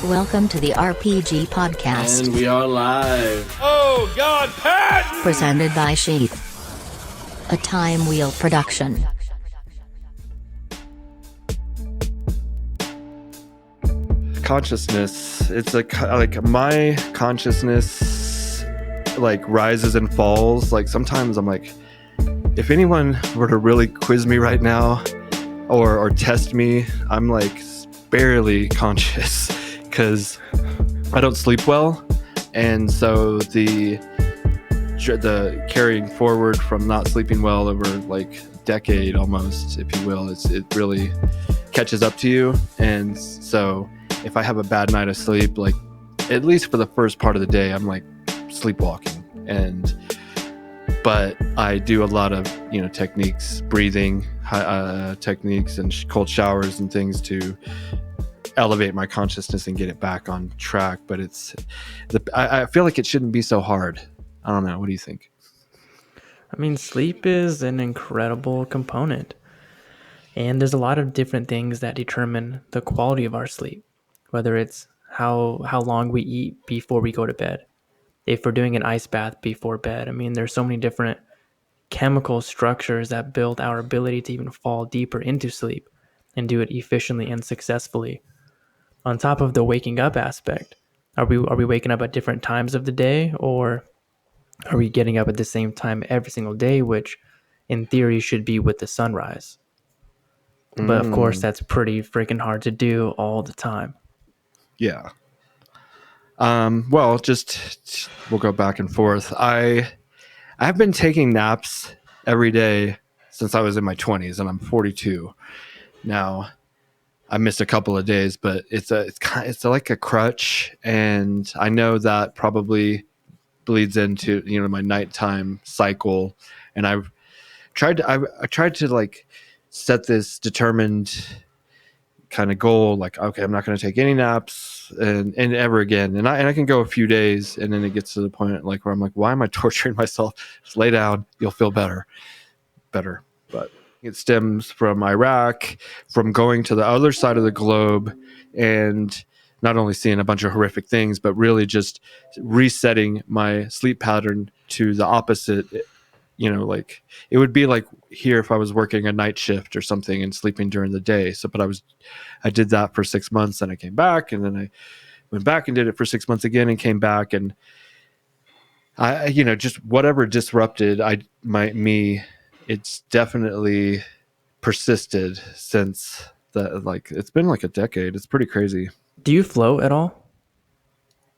Welcome to the RPG Podcast. And we are live. Oh, God, Patton! Presented by SHEATH. A Time Wheel production. Consciousness. It's like my consciousness like rises and falls. Like sometimes I'm like, if anyone were to really quiz me right now or test me, I'm like barely conscious because I don't sleep well, and so the carrying forward from not sleeping well over like a decade almost, if you will, it really catches up to you. And so if I have a bad night of sleep, like at least for the first part of the day, I'm like sleepwalking. But I do a lot of techniques, breathing techniques, and cold showers and things to elevate my consciousness and get it back on track. But I feel like it shouldn't be so hard. I don't know. What do you think? I mean, sleep is an incredible component, and there's a lot of different things that determine the quality of our sleep, whether it's how long we eat before we go to bed, if we're doing an ice bath before bed. I mean, there's so many different chemical structures that build our ability to even fall deeper into sleep and do it efficiently and successfully. On top of the waking up aspect, are we waking up at different times of the day, or are we getting up at the same time every single day, which in theory should be with the sunrise? But of course, that's pretty freaking hard to do all the time. Yeah. Well, we'll go back and forth. I've been taking naps every day since I was in my 20s, and I'm 42 now. I missed a couple of days, but it's like a crutch, and I know that probably bleeds into my nighttime cycle. And I tried to like set this determined kind of goal, like, okay, I'm not going to take any naps and ever again. And I can go a few days, and then it gets to the point like where I'm like, why am I torturing myself? Just lay down, you'll feel better. But it stems from Iraq, from going to the other side of the globe and not only seeing a bunch of horrific things, but really just resetting my sleep pattern to the opposite. Like it would be like here if I was working a night shift or something and sleeping during the day. But I did that for 6 months, and I came back, and then I went back and did it for 6 months again and came back. And I just whatever disrupted it's definitely persisted since that. Like it's been like a decade. It's pretty crazy. Do you float at all?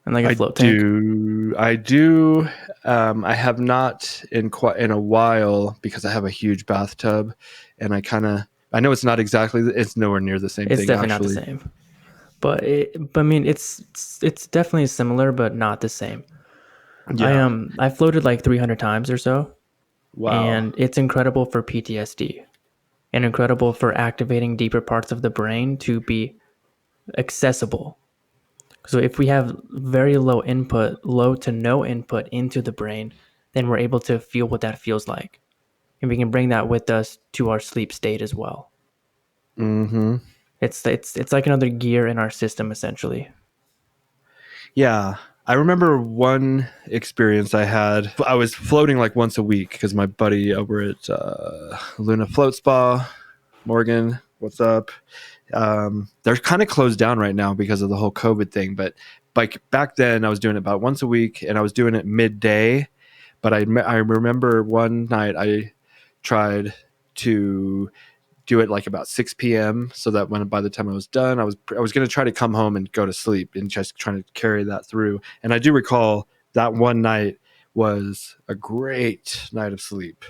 And like a float tank? I do. I have not in a while because I have a huge bathtub, and I know it's nowhere near the same thing. It's definitely not the same. But I mean, it's definitely similar, but not the same. Yeah. I floated like 300 times or so. Wow. And it's incredible for PTSD and incredible for activating deeper parts of the brain to be accessible. So if we have very low to no input into the brain, then we're able to feel what that feels like. And we can bring that with us to our sleep state as well. Mm-hmm. It's like another gear in our system, essentially. Yeah. I remember one experience I had. I was floating like once a week because my buddy over at Luna Float Spa, Morgan, what's up? They're kind of closed down right now because of the whole COVID thing. But like back then, I was doing it about once a week, and I was doing it midday. But I remember one night I tried to do it like about 6 p.m. so that by the time I was done, I was going to try to come home and go to sleep, and just trying to carry that through. And I do recall that one night was a great night of sleep,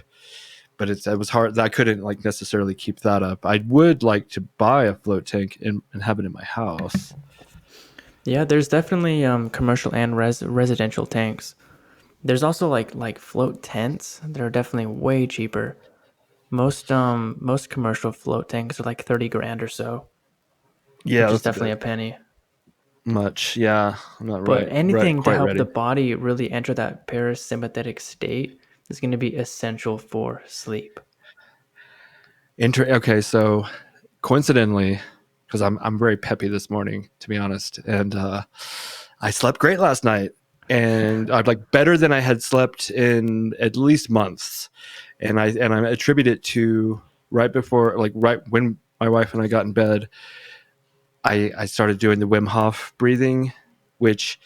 but it was hard. I couldn't like necessarily keep that up. I would like to buy a float tank and have it in my house. Yeah, there's definitely commercial and residential tanks. There's also like float tents that are definitely way cheaper. Most commercial float tanks are like 30 grand or so. Yeah, which is definitely a penny. Much, yeah. I'm not But anything to help ready. the body really enter that parasympathetic state is going to be essential for sleep. Okay, so coincidentally, because I'm very peppy this morning, to be honest. And I slept great last night, and I'd like better than I had slept in at least months. And I attribute it to right before, like right when my wife and I got in bed, I started doing the Wim Hof breathing, which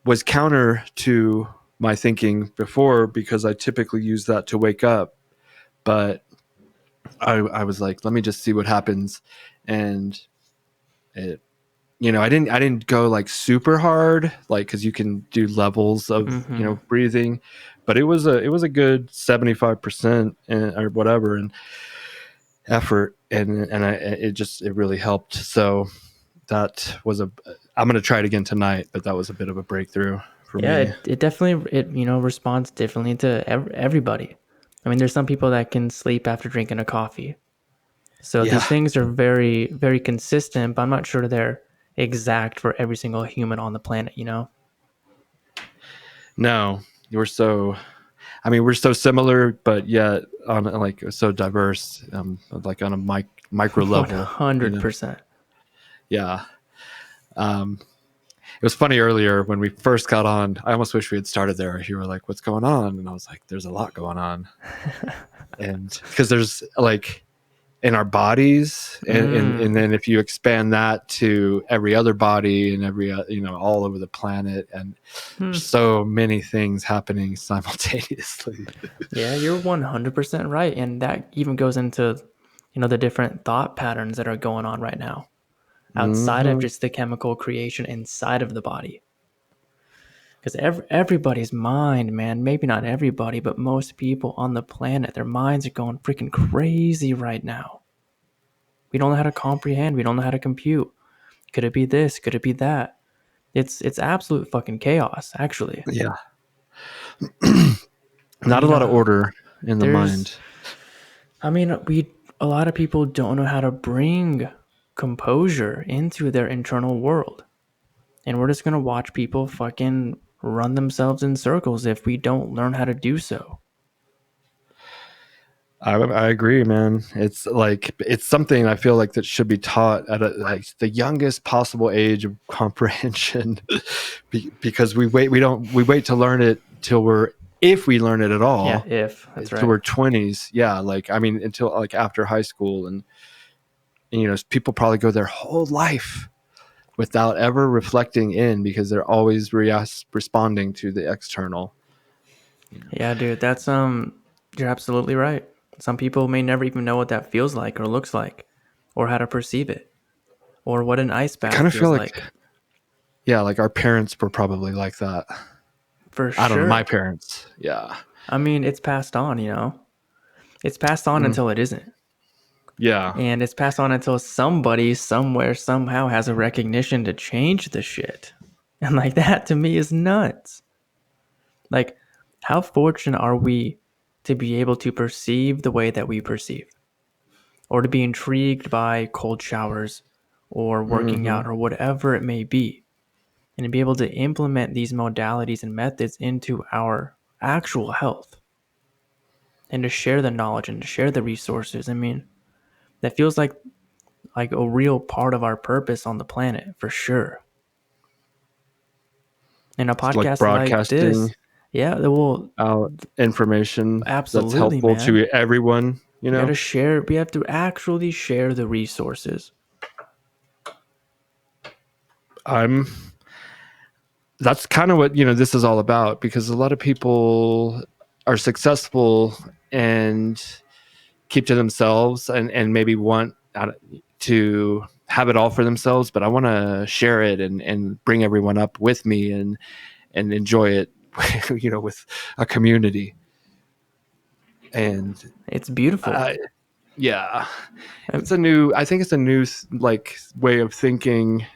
was counter to my thinking before because I typically use that to wake up. But I was like, let me just see what happens. And it, I didn't go like super hard, like, cause you can do levels of, breathing, but it was a good 75% or whatever and effort. It really helped. So that was I'm going to try it again tonight, but that was a bit of a breakthrough for Yeah, me. it definitely responds differently to everybody. I mean, there's some people that can sleep after drinking a coffee. So Yeah. these things are very, very consistent, but I'm not sure they're exact for every single human on the planet, No, we're so, we're so similar, but yet on like so diverse, like on a micro level, 100%. Yeah. It was funny earlier when we first got on. I almost wish we had started there. You were like, "What's going on?" And I was like, "There's a lot going on," and because there's like in our bodies, and then if you expand that to every other body and every all over the planet, and so many things happening simultaneously. Yeah, you're 100% right. And that even goes into, the different thought patterns that are going on right now outside of just the chemical creation inside of the body. Because everybody's mind, man, maybe not everybody, but most people on the planet, their minds are going freaking crazy right now. We don't know how to comprehend. We don't know how to compute. Could it be this? Could it be that? It's absolute fucking chaos, actually. Yeah, I not a mean, lot of order in the mind. A lot of people don't know how to bring composure into their internal world. And we're just going to watch people fucking run themselves in circles if we don't learn how to do so. I agree, man. It's like it's something I feel like that should be taught at like the youngest possible age of comprehension, because we wait to learn it till if we learn it at all. Yeah, if that's right. Till we're 20s. Yeah, like until like after high school, and people probably go their whole life without ever reflecting in because they're always responding to the external. Yeah, dude, that's you're absolutely right. Some people may never even know what that feels like or looks like or how to perceive it or what an ice I bath kind of feel feels like, like. yeah, like our parents were probably like that. For I don't know, sure. my parents. Yeah. I mean, it's passed on, It's passed on until it isn't. Yeah. And it's passed on until somebody somewhere somehow has a recognition to change the shit. And like that to me is nuts. Like, how fortunate are we to be able to perceive the way that we perceive? Or to be intrigued by cold showers or working out or whatever it may be, and to be able to implement these modalities and methods into our actual health and to share the knowledge and to share the resources. I mean, that feels like a real part of our purpose on the planet for sure. And a It's like podcast like broadcasting this, yeah, well, out information that's absolutely, helpful man. to everyone, We gotta share. We have to actually share the resources. That's kind of what, this is all about, because a lot of people are successful and keep to themselves and maybe want to have it all for themselves, but I want to share it and bring everyone up with me and enjoy it, with a community. And It's beautiful. yeah, I think it's a new like way of thinking,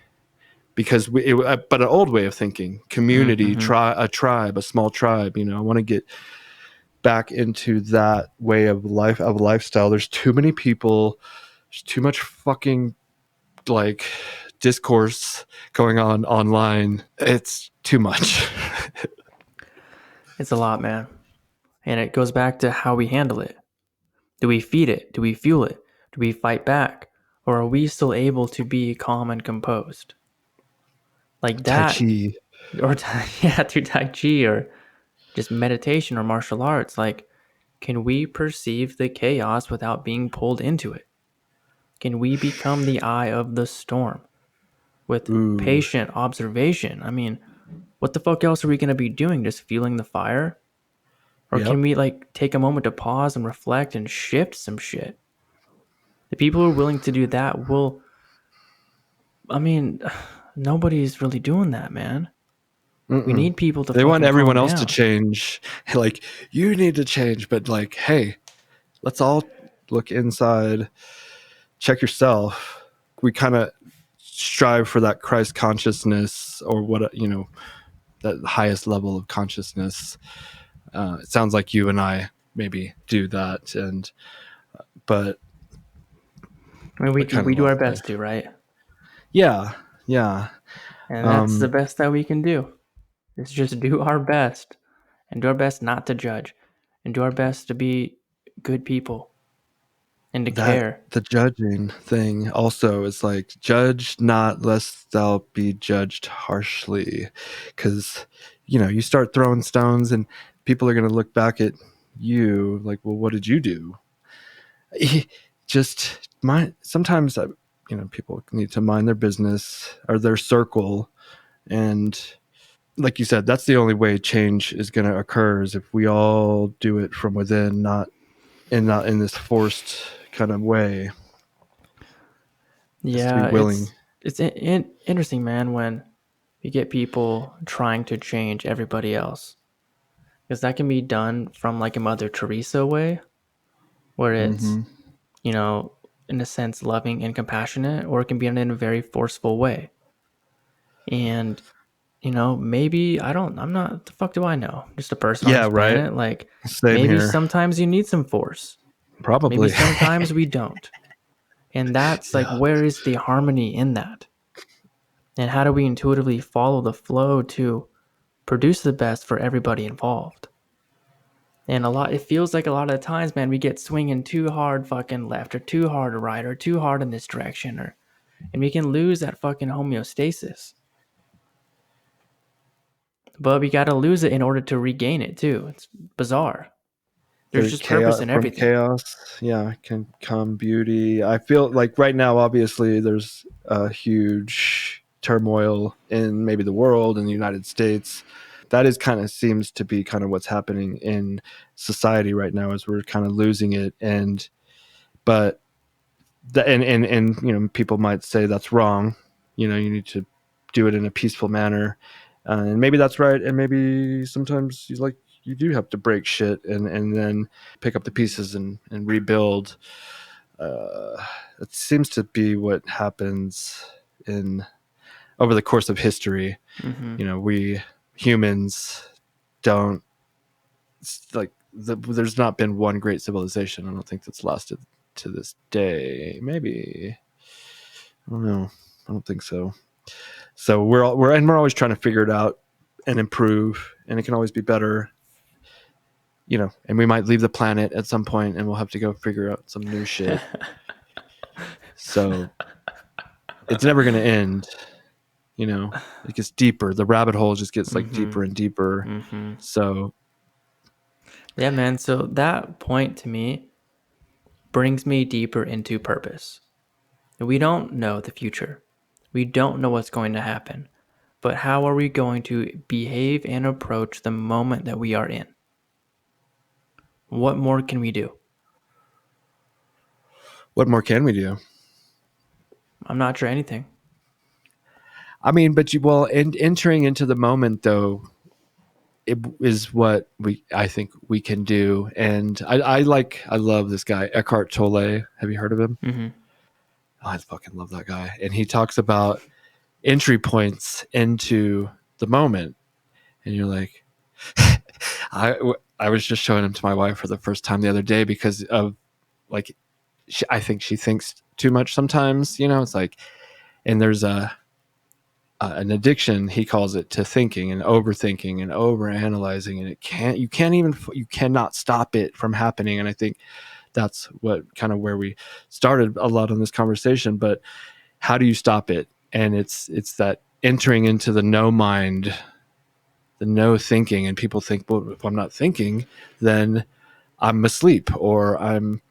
because but an old way of thinking, community, a tribe, a small tribe. I want to get back into that way of lifestyle. There's too many people, there's too much fucking like discourse going on online. It's too much. It's a lot, man. And it goes back to how we handle it. Do we feed it? Do we fuel it? Do we fight back? Or are we still able to be calm and composed? Like Tai that, Chi. or yeah, through Tai Chi or just meditation or martial arts. Like, can we perceive the chaos without being pulled into it? Can we become the eye of the storm with Ooh. patient observation? I mean, what the fuck else are we going to be doing? Just feeling the fire? Or can Yep. we like take a moment to pause and reflect and shift some shit? The people who are willing to do that will, I mean, nobody's really doing that, man. We Mm-mm. need people to They want fucking everyone calm else to down. change. Like, you need to change, but like, hey, let's all look inside, check yourself. We kind of strive for that Christ consciousness, or what, that highest level of consciousness. It sounds like you and I maybe do that, but I mean, I kind we of do love our the, best to, right? yeah, yeah. And that's the Um, best that we can do. Is just do our best and do our best not to judge and do our best to be good people and to that care. the judging thing also is like, judge not lest thou be judged harshly, because you start throwing stones and people are going to look back at you like, well, what did you do? Just mind. Sometimes people need to mind their business or their circle, and like you said, that's the only way change is going to occur, is if we all do it from within, not in this forced kind of way. Has to be Yeah, willing. it's interesting, man, when you get people trying to change everybody else, because that can be done from like a Mother Teresa way, where it's Mm-hmm. you know in a sense loving and compassionate, or it can be done in a very forceful way. And maybe I'm not, the fuck do I know? Just a person on Yeah, this right. planet. Like, Same maybe here. sometimes you need some force. Maybe Probably. sometimes we don't. And that's like, Yeah. where is the harmony in that? And how do we intuitively follow the flow to produce the best for everybody involved? And it feels like a lot of the times, man, we get swinging too hard fucking left or too hard right or too hard in this direction, and we can lose that fucking homeostasis. But we got to lose it in order to regain it too. It's bizarre. There's The just purpose chaos, in from everything. chaos, yeah, can come beauty. I feel like right now, obviously, there's a huge turmoil in maybe the world, in the United States. That is kind of seems to be kind of what's happening in society right now, as we're kind of losing it. But and people might say that's wrong. You need to do it in a peaceful manner, and maybe that's right. And maybe sometimes you do have to break shit and then pick up the pieces and rebuild. It seems to be what happens in over the course of history. Mm-hmm. We humans don't there's not been one great civilization. I don't think that's lasted to this day. Maybe, I don't know. I don't think so. So we're always trying to figure it out and improve, and it can always be better. And we might leave the planet at some point, and we'll have to go figure out some new shit. So it's never going to end. It gets deeper. The rabbit hole just gets like deeper and deeper. Mm-hmm. So Yeah, man. So that point to me brings me deeper into purpose. We don't know the future. We don't know what's going to happen. But how are we going to behave and approach the moment that we are in? What more can we do? what more can we do? I'm not sure anything. I mean, but entering into the moment though, it is what I think we can do. And I love this guy, Eckhart Tolle. Have you heard of him? Mm-hmm. Oh, I fucking love that guy. And he talks about entry points into the moment. And you're like, I was just showing him to my wife for the first time the other day because of like, I think she thinks too much sometimes, it's like, and there's an addiction, he calls it, to thinking and overthinking and overanalyzing, and you cannot stop it from happening. And I think that's what kind of where we started a lot on this conversation. But how do you stop it? And it's that entering into the no mind, the no thinking. And people think, well, if I'm not thinking, then I'm asleep or I'm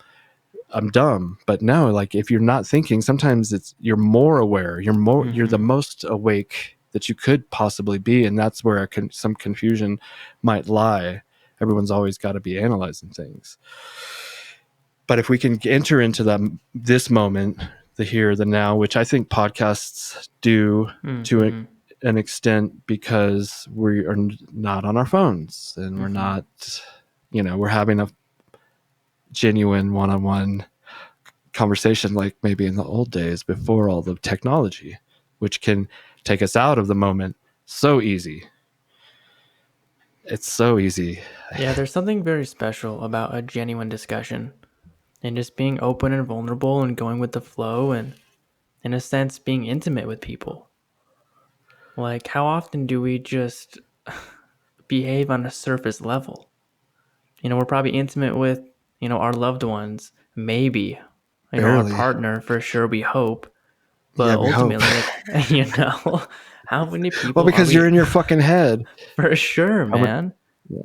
dumb. But no, like if you're not thinking, sometimes you're more aware, you're the most awake that you could possibly be. And that's where some confusion might lie. Everyone's always got to be analyzing things. But if we can enter into this moment, the here, the now, which I think podcasts do to an extent, because we are not on our phones and we're not, we're having a genuine one-on-one conversation like maybe in the old days before all the technology, which can take us out of the moment so easy. It's so easy. Yeah, there's something very special about a genuine discussion and just being open and vulnerable and going with the flow and, in a sense, being intimate with people. Like, how often do we just behave on a surface level? We're probably intimate with, our loved ones, maybe, Barely. our partner for sure, we hope. But Yeah, we ultimately, hope. like, how many people well, because you're in your fucking head. For sure, man. Yeah.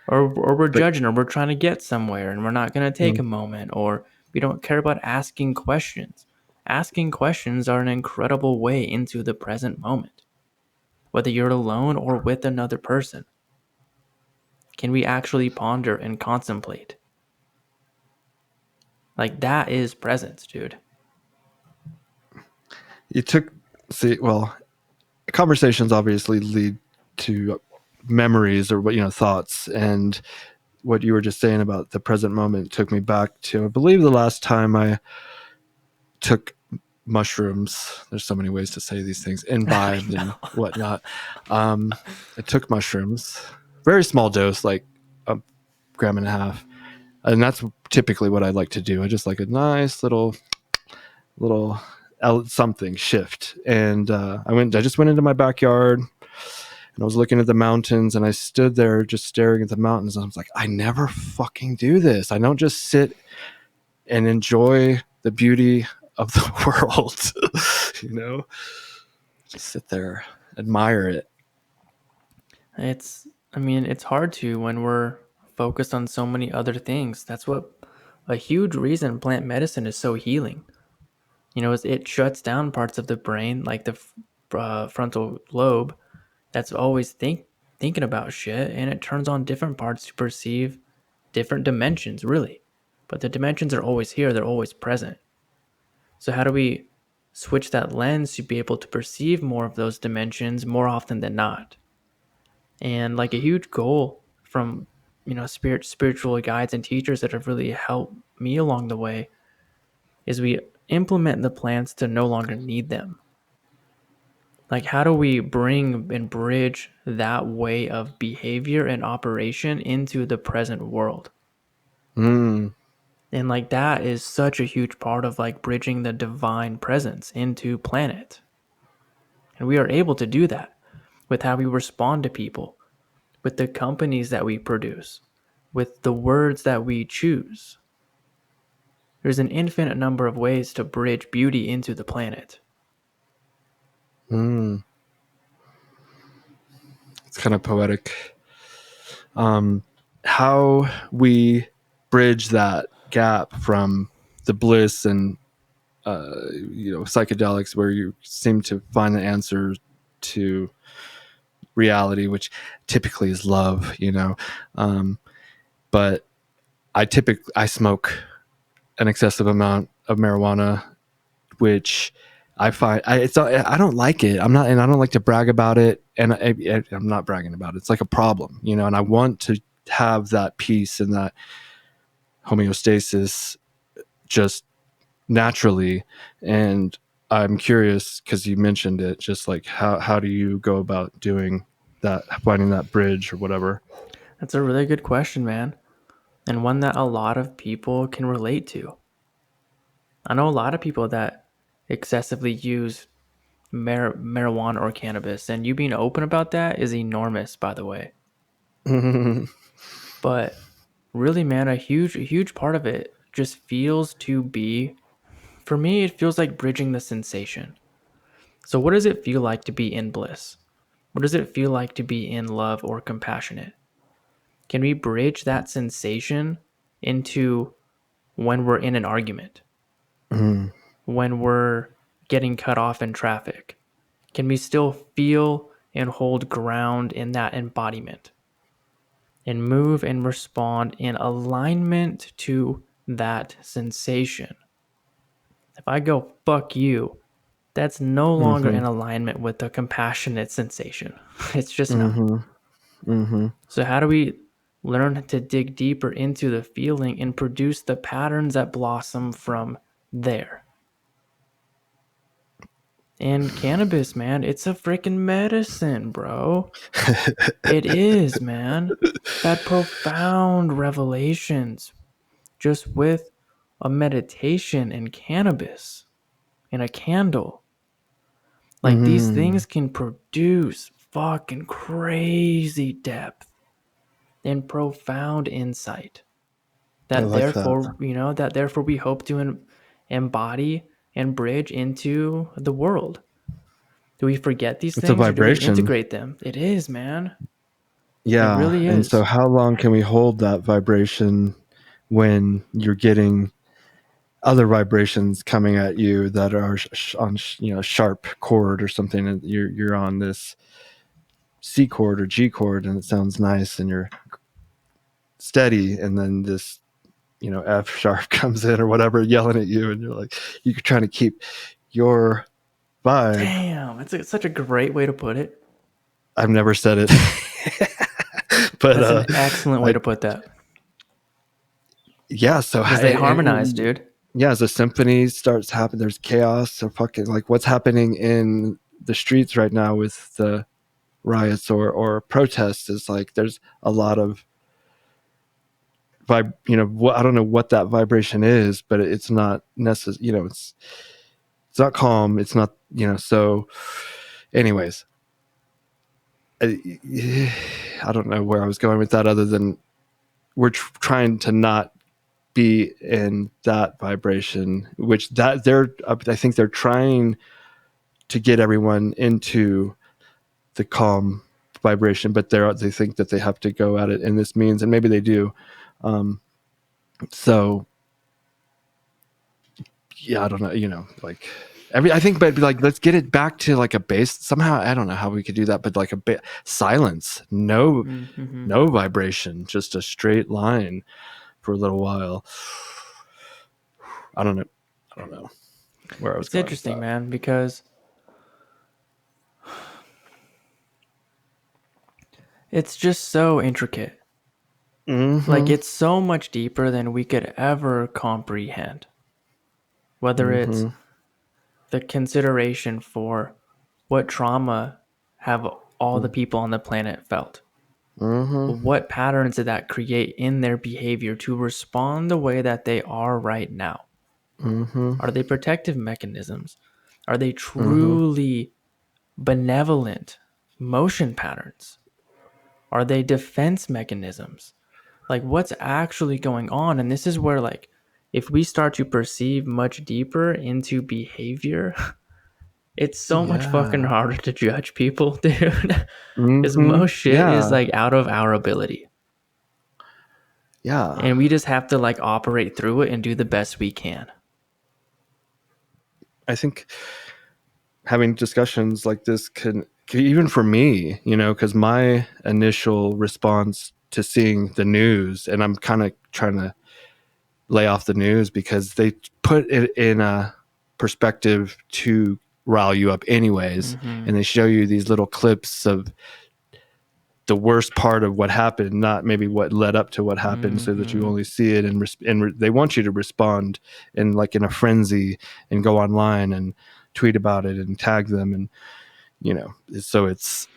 Or we're judging, or we're trying to get somewhere and we're not going to take a moment, or we don't care about asking questions. Asking questions are an incredible way into the present moment, whether you're alone or with another person. Can we actually ponder and contemplate? Like, that is presence, dude. Conversations obviously lead to memories or thoughts, and what you were just saying about the present moment took me back to, I believe, the last time I took mushrooms. There's so many ways to say these things, imbibed and whatnot. I took mushrooms, very small dose, like a gram and a half, and that's typically what I like to do. I just like a nice little something shift. And I just went into my backyard and I was looking at the mountains, and I stood there just staring at the mountains, and I was like, I never fucking do this. I don't just sit and enjoy the beauty of the world. Just sit there, admire it. It's hard to when we're focused on so many other things. That's what a huge reason plant medicine is so healing. Is it shuts down parts of the brain, like the frontal lobe, that's always thinking about shit, and it turns on different parts to perceive different dimensions, really. But the dimensions are always here, they're always present. So how do we switch that lens to be able to perceive more of those dimensions more often than not? And like a huge goal from spiritual guides and teachers that have really helped me along the way is we implement the plants to no longer need them. Like, how do we bring and bridge that way of behavior and operation into the present world? And like, that is such a huge part of like bridging the divine presence into planet. And we are able to do that with how we respond to people, with the companies that we produce, with the words that we choose. There's an infinite number of ways to bridge beauty into the planet. It's kind of poetic. How we bridge that gap from the bliss and psychedelics, where you seem to find the answer to reality, which typically is love, but I smoke an excessive amount of marijuana, which I find I don't like it. I don't like to brag about it, and I'm not bragging about it. It's like a problem, and I want to have that peace and that homeostasis just naturally. And I'm curious, because you mentioned it, just like how do you go about doing that, finding that bridge or whatever? That's a really good question, man, and one that a lot of people can relate to. I know a lot of people that excessively use marijuana or cannabis, and you being open about that is enormous, by the way. But really, man, a huge part of it just feels to be, for me, it feels like bridging the sensation. So what does it feel like to be in bliss? What does it feel like to be in love or compassionate? Can we bridge that sensation into when we're in an argument, when we're getting cut off in traffic? Can we still feel and hold ground in that embodiment and move and respond in alignment to that sensation? If I go, fuck you, that's no longer in alignment with the compassionate sensation. It's just not. So, how do we learn to dig deeper into the feeling and produce the patterns that blossom from there? And cannabis, man, it's a freaking medicine, bro. It is, man. That profound revelations just with a meditation and cannabis and a candle. Like these things can produce fucking crazy depth and profound insight. I That like that. therefore, that therefore we hope to embody and bridge into the world. Do we forget these It's a things or do we vibration. integrate them? It is, man. Yeah. It really And so is. how long can we hold that vibration when you're getting other vibrations coming at you that are on sharp chord or something, and you're on this C chord or G chord and it sounds nice and you're steady, and then this F sharp comes in or whatever yelling at you, and you're like, you're trying to keep your vibe. Damn, it's such a great way to put it. I've never said it. But that's an excellent way to put that. Yeah, so because they harmonize, dude. Yeah, as a symphony starts happening, there's chaos. So fucking like what's happening in the streets right now with the riots or protests is like there's a lot of I don't know what that vibration is, but it's not necessary. It's not calm. It's not So, anyways, I don't know where I was going with that, other than we're trying to not be in that vibration, which that I think they're trying to get everyone into the calm vibration, but they think that they have to go at it in this means, and maybe they do. So yeah, I don't know, like I think, but like, let's get it back to like a base somehow. I don't know how we could do that, but like silence, no vibration, just a straight line for a little while. I don't know where I was. It's interesting, man, because it's just so intricate. Like it's so much deeper than we could ever comprehend. Whether it's the consideration for what trauma have all the people on the planet felt. What patterns did that create in their behavior to respond the way that they are right now? Are they protective mechanisms? Are they truly benevolent motion patterns? Are they defense mechanisms? Like what's actually going on? And this is where, like, if we start to perceive much deeper into behavior, it's so much fucking harder to judge people, dude. Because most shit is like out of our ability. Yeah. And we just have to like operate through it and do the best we can. I think having discussions like this can even for me, because my initial response to seeing the news, and I'm kind of trying to lay off the news because they put it in a perspective to rile you up anyways, and they show you these little clips of the worst part of what happened, not maybe what led up to what happened, so that you only see it, and they want you to respond in a frenzy and go online and tweet about it and tag them, and so it's,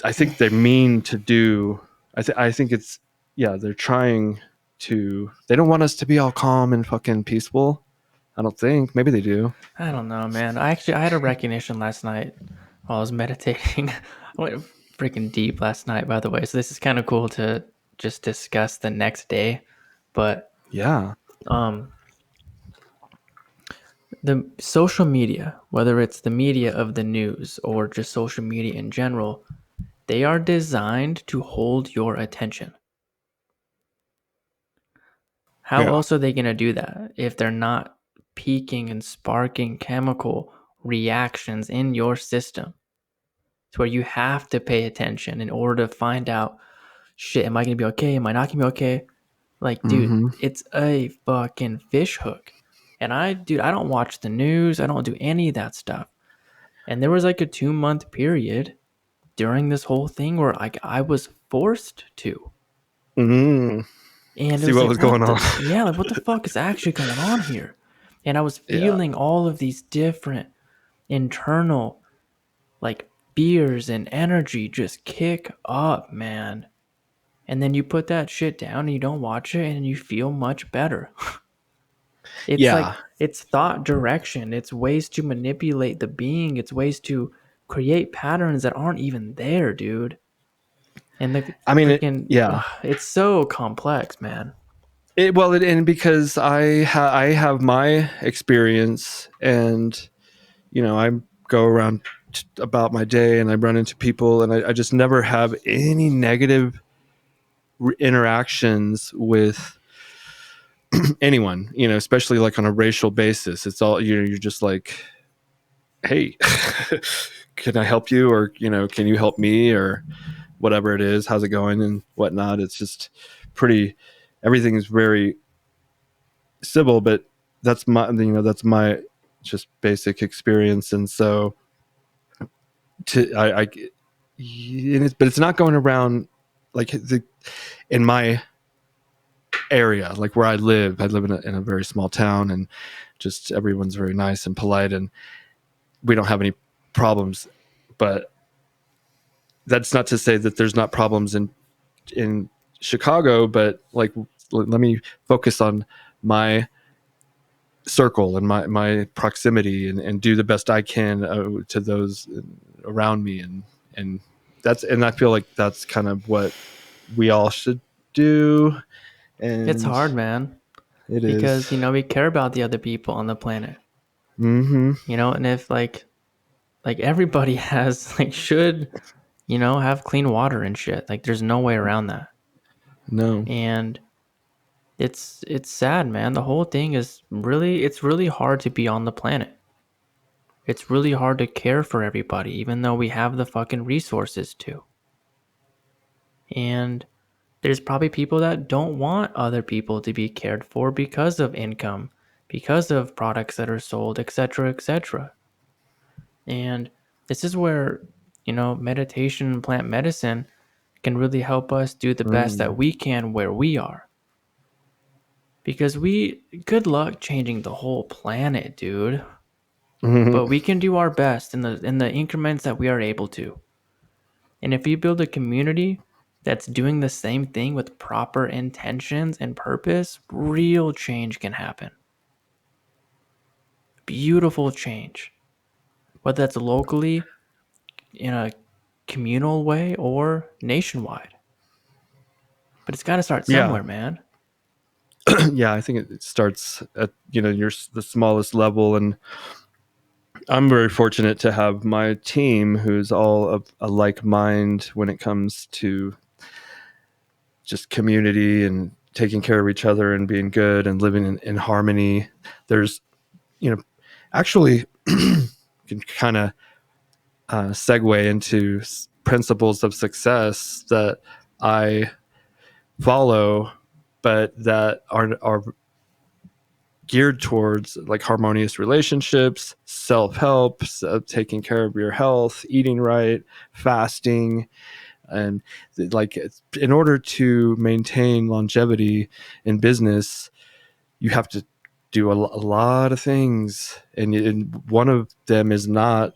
I think they mean to do, I think it's, they're trying to, they don't want us to be all calm and fucking peaceful. I don't think. Maybe they do. I don't know, man. I had a recognition last night while I was meditating. I went freaking deep last night, by the way. So this is kind of cool to just discuss the next day. But Yeah. Um, the social media, whether it's the media of the news or just social media in general, they are designed to hold your attention. How Yeah. else are they going to do that if they're not peaking and sparking chemical reactions in your system to where you have to pay attention in order to find out, shit, am I going to be okay? Am I not going to be okay? Like, dude, Mm-hmm. it's a fucking fish hook. And I don't watch the news. I don't do any of that stuff. And there was like a 2-month period during this whole thing where I was forced to. Mm-hmm. And it See was what like, was going on. like, what the fuck is actually going on here? And I was Yeah. feeling all of these different internal, like, fears and energy just kick up, man. And then you put that shit down and you don't watch it and you feel much better. It's like, Yeah. it's thought direction. It's ways to manipulate the being. It's ways to create patterns that aren't even there, dude. And the I mean, freaking, yeah. it's so complex, man. And because I have my experience, and I go around about my day, and I run into people, and I just never have any negative interactions with anyone, especially like on a racial basis. It's all, you're just like, hey, can I help you? Or, can you help me? Or whatever it is, how's it going and whatnot. It's just pretty, everything's very civil, but that's my just basic experience. And so but it's not going around like in my area, like where I live in a very small town, and just everyone's very nice and polite, and we don't have any problems. But that's not to say that there's not problems in Chicago, but like, let me focus on my circle and my proximity, and do the best I can to those around me. And I feel like that's kind of what we all should do. It's And hard, man, it because, is. we care about the other people on the planet, Mm-hmm. and if like everybody has, like, should, have clean water and shit. Like, there's no way around that. No. And it's sad, man. The whole thing is it's really hard to be on the planet. It's really hard to care for everybody, even though we have the fucking resources to. And there's probably people that don't want other people to be cared for because of income, because of products that are sold, etc., etc. And this is where, meditation and plant medicine can really help us do the best that Mm. we can where we are. Because good luck changing the whole planet, dude. But Mm-hmm. we can do our best in the increments that we are able to. And if you build a community that's doing the same thing with proper intentions and purpose, real change can happen. Beautiful change. Whether that's locally, in a communal way, or nationwide. But it's got to start Yeah. somewhere, man. Yeah, I think it starts at the smallest level. And I'm very fortunate to have my team who's all of a like mind when it comes to just community and taking care of each other and being good and living in harmony. There's, actually, can kind of segue into principles of success that I follow, but that are geared towards like harmonious relationships, self-help, taking care of your health, eating right, fasting. And like, in order to maintain longevity in business, you have to do a lot of things, and one of them is not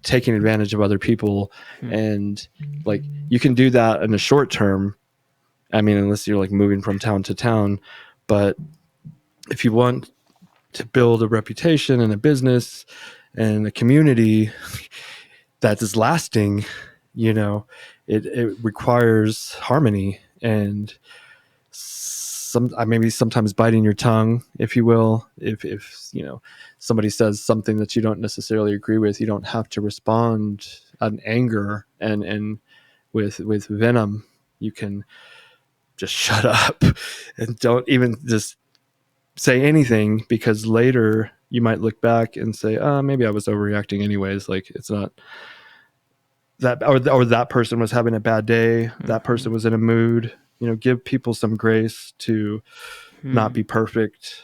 taking advantage of other people. And like, you can do that in the short term, I mean, unless you're like moving from town to town. But if you want to build a reputation and a business and a community that is lasting, it requires harmony. And maybe sometimes biting your tongue, if you will. If somebody says something that you don't necessarily agree with, you don't have to respond in anger and with venom. You can just shut up and don't even just say anything, because later you might look back and say, maybe I was overreacting anyways. Like, it's not that, or that person was having a bad day. That person was in a mood. Give people some grace to not be perfect.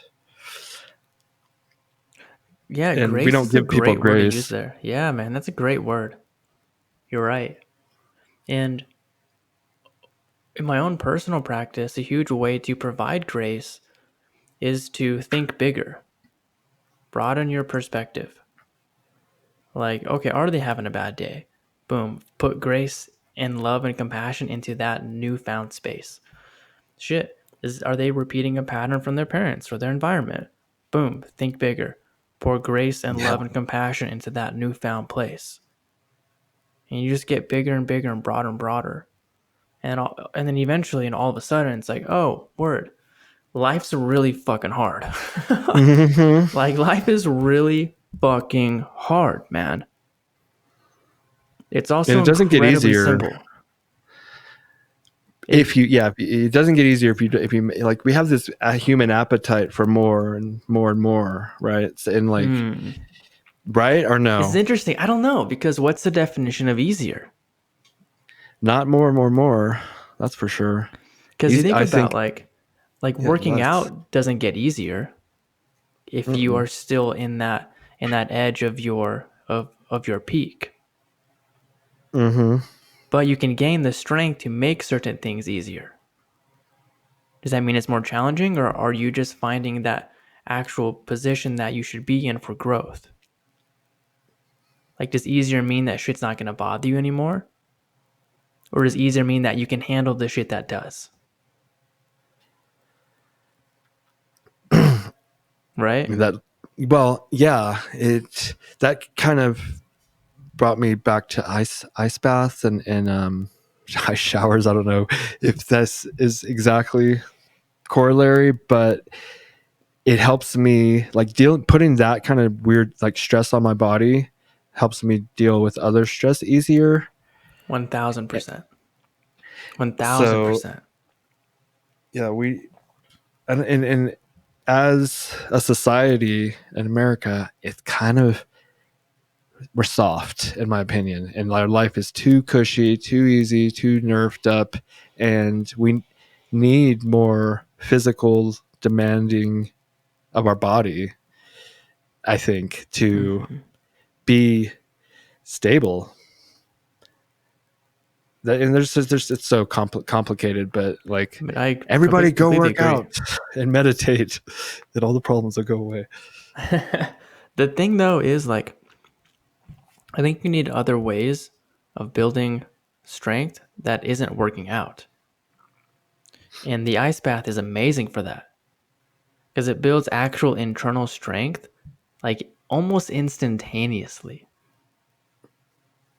Yeah, And we grace don't is a give people great word to use grace. there. Yeah, man, that's a great word. You're right. And in my own personal practice, a huge way to provide grace is to think bigger, broaden your perspective. Like, okay, are they having a bad day? Boom, put grace and love and compassion into that newfound space. Shit, are they repeating a pattern from their parents or their environment? Boom, think bigger. Pour grace and Yeah. love and compassion into that newfound place. And you just get bigger and bigger and broader and broader. And then eventually, and all of a sudden, it's like, oh, word, life's really fucking hard. Like, life is really fucking hard, man. It's And also it doesn't get incredibly easier simple. it doesn't get easier if you like, we have this human appetite for more and more and more, right? And like, right or It's no? interesting. I don't know, because what's the definition of easier? Not more and more and more. That's for sure. Because you think I about think, like yeah, working less. out doesn't get easier if you are still in that edge of your peak. But you can gain the strength to make certain things easier. Does that mean it's more challenging, or are you just finding that actual position that you should be in for growth? Like, does easier mean that shit's not going to bother you anymore? Or does easier mean that you can handle the shit that does? Right? Well, yeah, that kind of brought me back to ice baths and ice showers. I don't know if this is exactly corollary, but it helps me like putting that kind of weird like stress on my body helps me deal with other stress easier. 1000%. So 1000%. yeah, and as a society in America, it's kind of, we're soft in my opinion, and our life is too cushy, too easy, too nerfed up, and we need more physical demanding of our body, I think, to be stable. And there's it's so complicated, but like, I mean, I everybody go completely work agree. out and meditate, and all the problems will go away. The thing, though, is like, I think you need other ways of building strength that isn't working out. And the ice bath is amazing for that, because it builds actual internal strength, like almost instantaneously.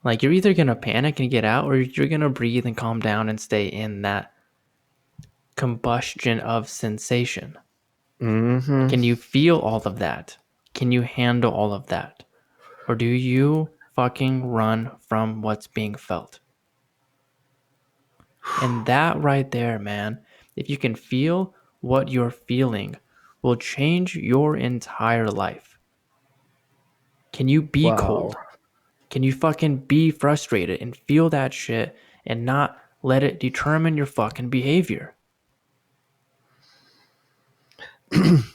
Like, you're either going to panic and get out, or you're going to breathe and calm down and stay in that combustion of sensation. Can you feel all of that? Can you handle all of that? Or do you fucking run from what's being felt? And that right there, man, if you can feel what you're feeling, will change your entire life. Can you be Wow. cold? Can you fucking be frustrated and feel that shit and not let it determine your fucking behavior?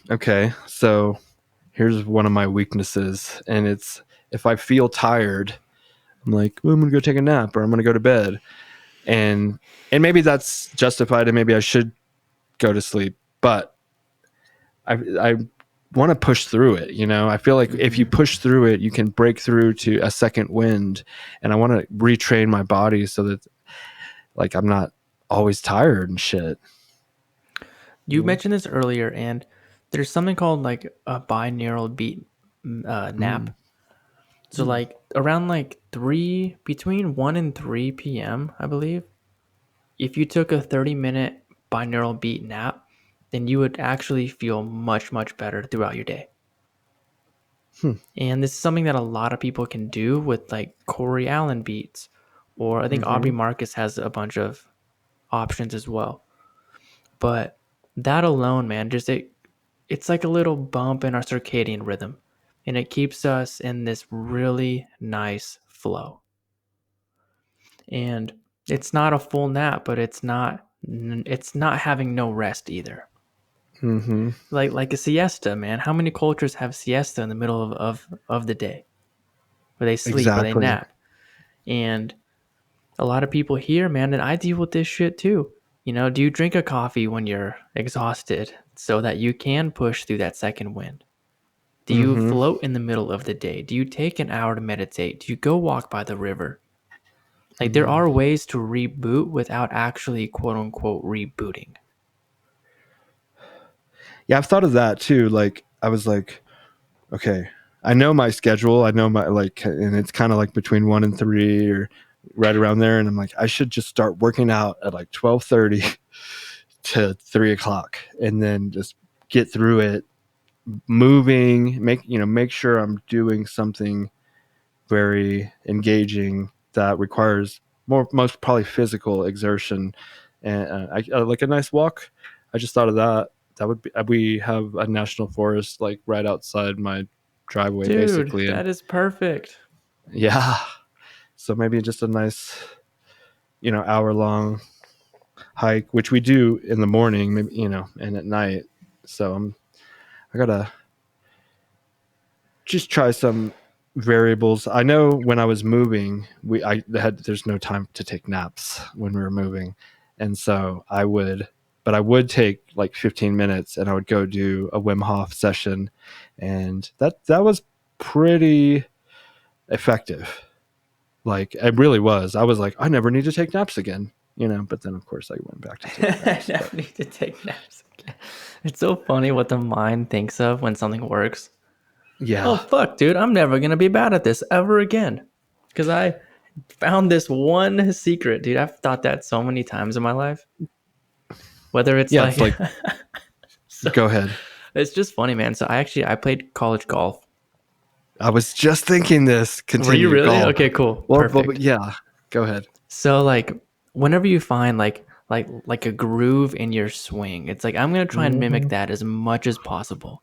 Okay, so here's one of my weaknesses, and it's, if I feel tired, I'm like, I'm gonna go take a nap, or I'm gonna go to bed, and maybe that's justified, and maybe I should go to sleep, but I want to push through it. I feel like if you push through it, you can break through to a second wind, and I want to retrain my body so that like I'm not always tired and shit. You mentioned this earlier, and there's something called like a binaural beat nap. So like around like between 1 and 3 p.m., I believe, if you took a 30-minute binaural beat nap, then you would actually feel much, much better throughout your day. And this is something that a lot of people can do with like Corey Allen beats, or I think Aubrey Marcus has a bunch of options as well. But that alone, man, it's like a little bump in our circadian rhythm, and it keeps us in this really nice flow. And it's not a full nap, but it's not having no rest either. Mm-hmm. Like a siesta, man. How many cultures have siesta in the middle of the day, where they sleep, where they Exactly. nap? And a lot of people here, man, and I deal with this shit too. You know, do you drink a coffee when you're exhausted so that you can push through that second wind? Do you Mm-hmm. float in the middle of the day? Do you take an hour to meditate? Do you go walk by the river? Like, there are ways to reboot without actually, quote unquote, rebooting. Yeah, I've thought of that too. Like, I was like, okay, I know my schedule. I know my, like, and it's kind of like between 1 and 3 or right around there. And I'm like, I should just start working out at like 12:30 to 3 o'clock and then just get through it, moving, make sure I'm doing something very engaging that requires most probably physical exertion. And I like a nice walk. I just thought of that. That would be, we have a national forest like right outside my driveway, Dude, basically. And that is perfect. yeah, so maybe just a nice, hour long hike, which we do in the morning, maybe, and at night. So I gotta just try some variables. I know when I was moving, there's no time to take naps when we were moving, and so I would take like 15 minutes, and I would go do a Wim Hof session, and that was pretty effective. Like, it really was. I was like, I never need to take naps again, But then of course I went back to taking I naps. never need to take naps again. It's so funny what the mind thinks of when something works. Yeah. Oh, fuck, dude. I'm never going to be bad at this ever again. Because I found this one secret, dude. I've thought that so many times in my life. Whether it's Yeah, it's like, so, go ahead. it's just funny, man. So I played college golf. I was just thinking this. Continue. Were you really? Golf. Okay, cool. Well, Perfect. yeah, go ahead. So like whenever you find like a groove in your swing, it's like I'm going to try and mimic that as much as possible.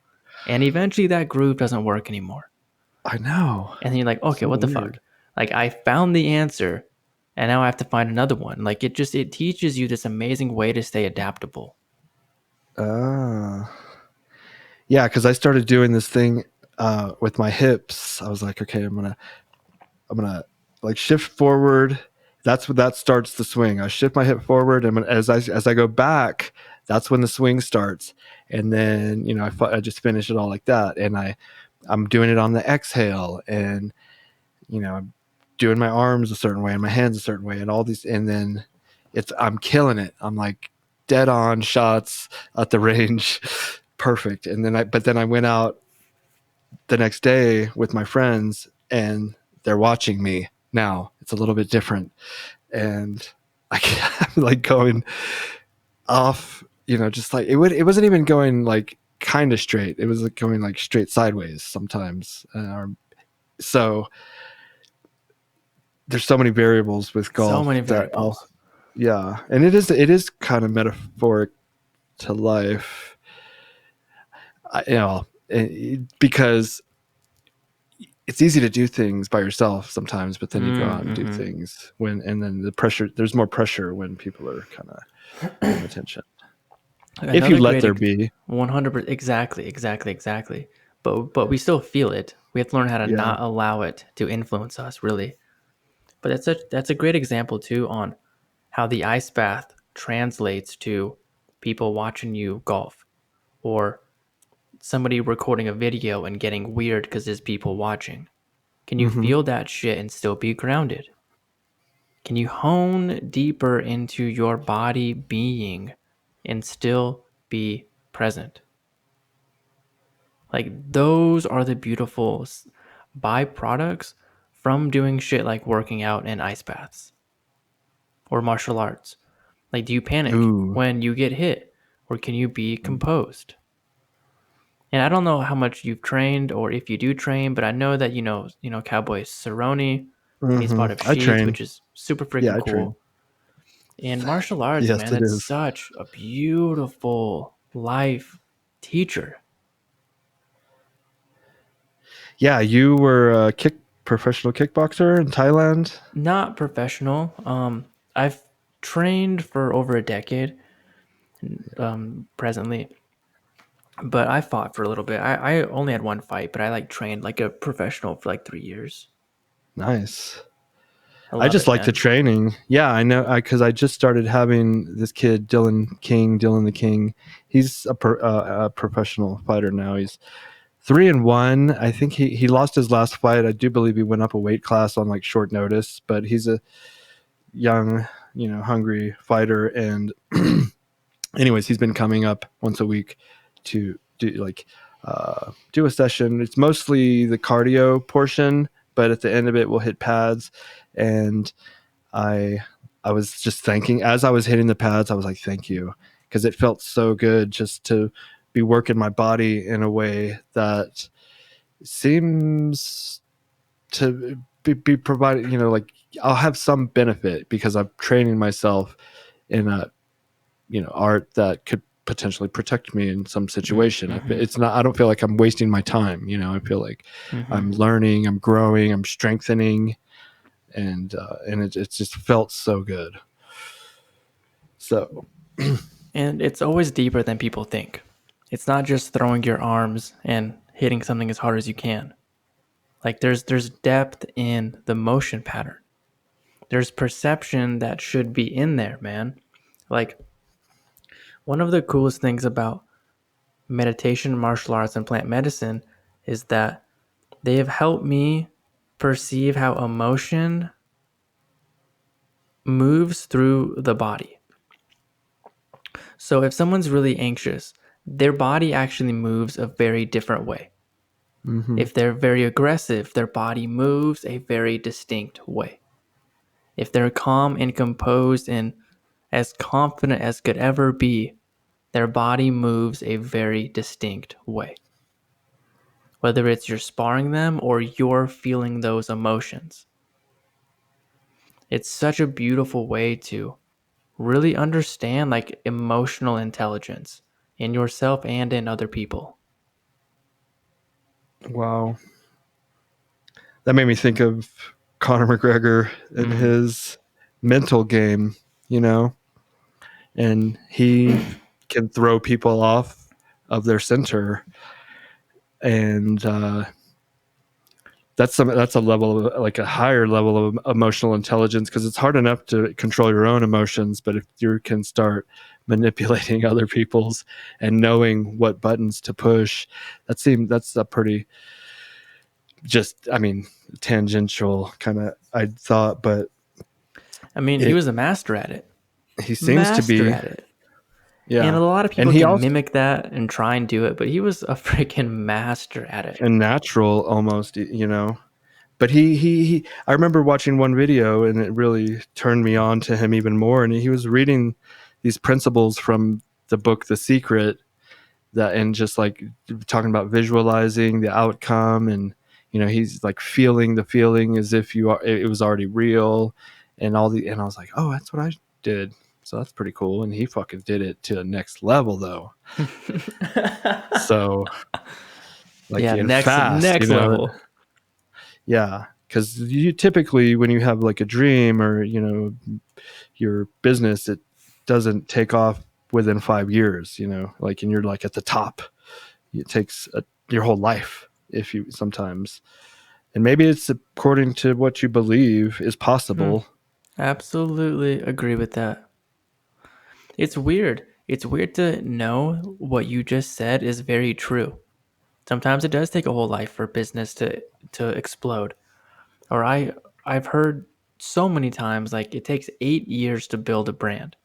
And eventually that groove doesn't work anymore. I know. And then you're like, okay, So what the weird. fuck? Like, I found the answer, and now I have to find another one. Like, it teaches you this amazing way to stay adaptable. Yeah, because I started doing this thing with my hips. I was like, okay, I'm gonna like shift forward. That's what that starts the swing. I shift my hip forward, and as I go back, that's when the swing starts. And then I just finish it all like that, and I'm doing it on the exhale, and I'm doing my arms a certain way and my hands a certain way and all these, and then I'm killing it. I'm like dead on shots at the range. Perfect. And then I went out the next day with my friends, and they're watching me now. It's a little bit different. And I'm like going off, just like it wasn't even going like kind of straight. It was like going like straight sideways sometimes. So there's so many variables with golf. So many variables. Yeah, and it is kind of metaphoric to life. Because it's easy to do things by yourself sometimes, but then you go out and do things and then there's more pressure when people are kind of paying attention. If you let there be 100%, exactly. But we still feel it. We have to learn how to not allow it to influence us, really. But that's a great example too on how the ice bath translates to people watching you golf, or somebody recording a video and getting weird because there's people watching. Can you feel that shit and still be grounded? Can you hone deeper into your body being and still be present? Like, those are the beautiful byproducts from doing shit like working out and ice baths or martial arts. Like, do you panic Ooh. when you get hit, or can you be composed? And I don't know how much you've trained or if you do train, but I know that Cowboy Cerrone, and he's part of I SHEATH, train. which is super Yeah, freaking I train. cool. And martial arts, Yes, man, it it's is. such a beautiful life teacher. Yeah, you were a professional kickboxer in Thailand. Not professional. I've trained for over a decade, presently, but I fought for a little bit. I only had one fight, but I like trained like a professional for like 3 years. Nice. I I love just it, like the man. training. Yeah, I know. Because I just started having this kid, Dylan the King. He's a professional fighter now. He's 3-1. I think he lost his last fight. I do believe he went up a weight class on like short notice, but he's a young, hungry fighter. And anyways, he's been coming up once a week to do a session. It's mostly the cardio portion, but at the end of it, we'll hit pads. And I I was just thanking as I was hitting the pads. I was like, thank you, because it felt so good just to be working my body in a way that seems to be provided. Like I'll have some benefit because I'm training myself in a art that could potentially protect me in some situation. Mm-hmm. It's not. I don't feel like I'm wasting my time. I feel like Mm-hmm. I'm learning, I'm growing, I'm strengthening, and it just felt so good. So And it's always deeper than people think. It's not just throwing your arms and hitting something as hard as you can. Like there's depth in the motion pattern. There's perception that should be in there, man. Like one of the coolest things about meditation, martial arts, and plant medicine is that they have helped me perceive how emotion moves through the body. So if someone's really anxious, their body actually moves a very different way. mhm. If they're very aggressive, their body moves a very distinct way. If they're calm and composed and as confident as could ever be, their body moves a very distinct way. Whether it's you're sparring them or you're feeling those emotions. It's such a beautiful way to really understand like emotional intelligence in yourself and in other people. Wow, that made me think of Conor McGregor and Mm. his mental game. You know, and he can throw people off of their center, and that's a level of like a higher level of emotional intelligence, because it's hard enough to control your own emotions, but if you can start manipulating other people's and knowing what buttons to push, that's a pretty, just, I mean, tangential kind of, I thought, but I mean, he it was a master at it. he seems to Master be. at it. And Yeah. a lot of And people he can also, mimic that and try and do it, but he was a freaking master at it. and natural almost, but he I remember watching one video and it really turned me on to him even more, and he was reading these principles from the book The Secret, that, and just like talking about visualizing the outcome, and he's like feeling the feeling as if it was already real, and and I was like, oh, that's what I did. So that's pretty cool. And he fucking did it to the next level though. So like Yeah, in next fast, next level. yeah, because you typically, when you have like a dream or your business, it doesn't take off within 5 years. Like, and you're like at the top. It takes your whole life, if you sometimes, and maybe it's according to what you believe is possible. Absolutely agree with that. It's weird. It's weird to know what you just said is very true. Sometimes it does take a whole life for business to explode. Or I've heard so many times like it takes 8 years to build a brand.